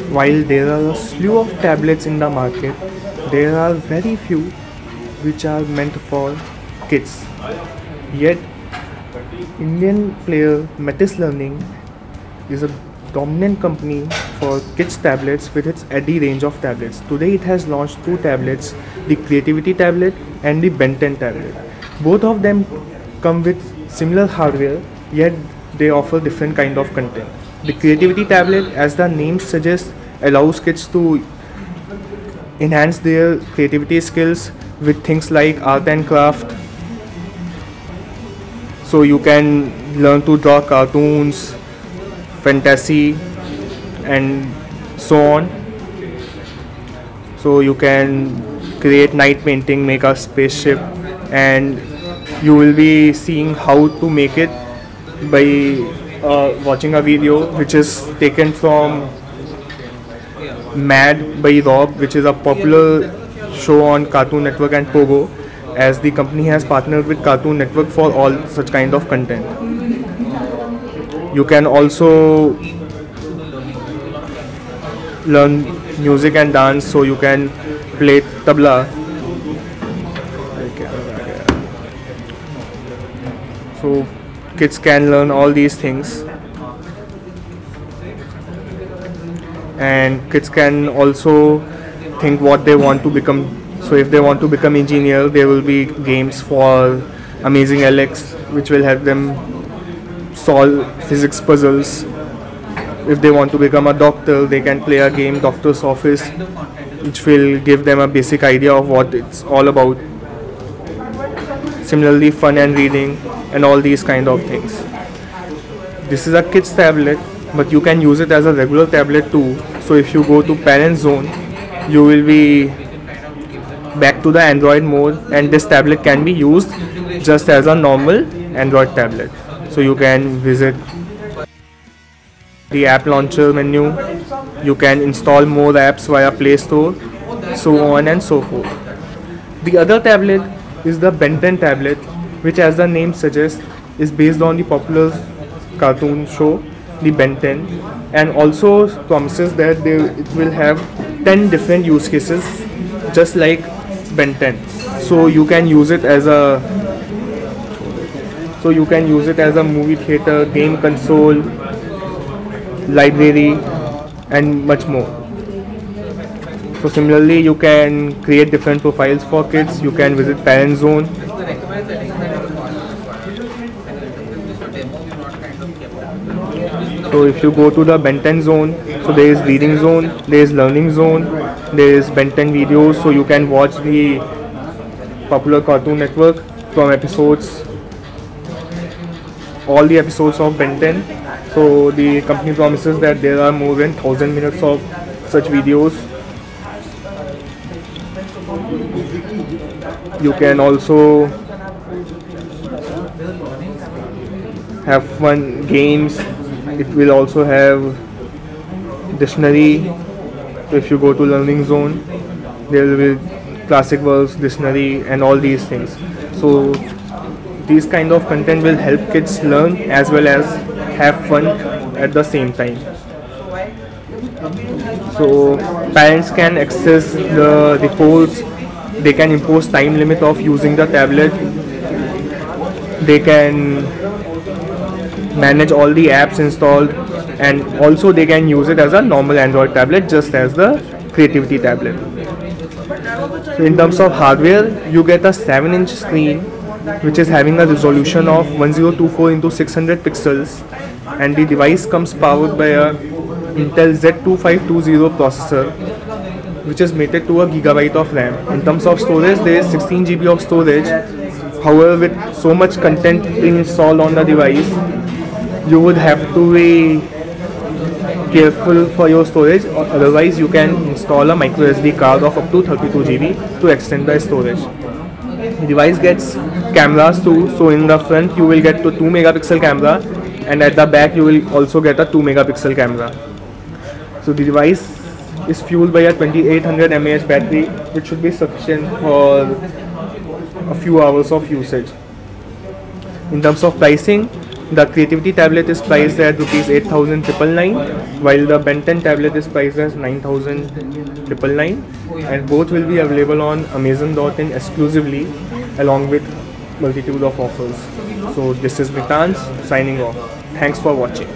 While there are a slew of tablets in the market, there are very few which are meant for kids. Yet, Indian player Metis Learning is a dominant company for kids tablets with its Eddy range of tablets. Today it has launched two tablets, the Creativity tablet and the Ben 10 tablet. Both of them come with similar hardware, yet they offer different kind of content. The Creativity tablet, as the name suggests, allows kids to enhance their creativity skills with things like art and craft. So you can learn to draw cartoons, fantasy, and so on. So you can create night painting, make a spaceship, and you will be seeing how to make it by watching a video which is taken from Mad by Rob, which is a popular show on Cartoon Network and Pogo, as the company has partnered with Cartoon Network for all such kind of content. You can also learn music and dance, so you can play tabla. So kids can learn all these things, and kids can also think what they want to become. So if they want to become engineer, there will be games for Amazing Alex which will help them solve physics puzzles. If they want to become a doctor, they can play a game, Doctor's Office, which will give them a basic idea of what it's all about. Similarly, fun and reading and all these kind of things. This is a kids tablet, but you can use it as a regular tablet too. So if you go to parent zone, you will be back to the Android mode, and this tablet can be used just as a normal Android tablet. So you can visit the app launcher menu, you can install more apps via Play Store, so on and so forth. The other tablet is the Ben 10 tablet, which, as the name suggests, is based on the popular cartoon show the Ben 10, and also promises that it will have 10 different use cases just like Ben 10. So you can use it as a movie theater, game console, library, and much more. So similarly, you can create different profiles for kids. You can visit parent zone. So if you go to the Ben 10 zone, so there is reading zone, there is learning zone, there is Ben 10 videos, so you can watch the popular Cartoon Network from episodes, all the episodes of Ben 10. So the company promises that there are more than 1000 minutes of such videos. You can also have fun games. It will also have dictionary. So if you go to learning zone, there will be classic words, dictionary, and all these things. So these kind of content will help kids learn as well as have fun at the same time. So parents can access the reports, they can impose time limit of using the tablet, they can manage all the apps installed, and also they can use it as a normal Android tablet just as the Creativity tablet. So in terms of hardware, you get a 7-inch screen which is having a resolution of 1024 into 600 pixels, and the device comes powered by a Intel Z2520 processor which is mated to a gigabyte of RAM. In terms of storage, there is 16 GB of storage. However, with so much content being installed on the device, you would have to be careful for your storage, or otherwise you can install a micro SD card of up to 32 GB to extend the storage. The device gets cameras too, so in the front you will get a 2 megapixel camera, and at the back you will also get a 2 megapixel camera. So the device is fueled by a 2800 mAh battery, which should be sufficient for a few hours of usage. In terms of pricing, The Creativity tablet is priced at rupees 8,999, while the Ben 10 tablet is priced as 9,999, and both will be available on Amazon.in exclusively, along with multitude of offers. So this is Vitansh signing off. Thanks for watching.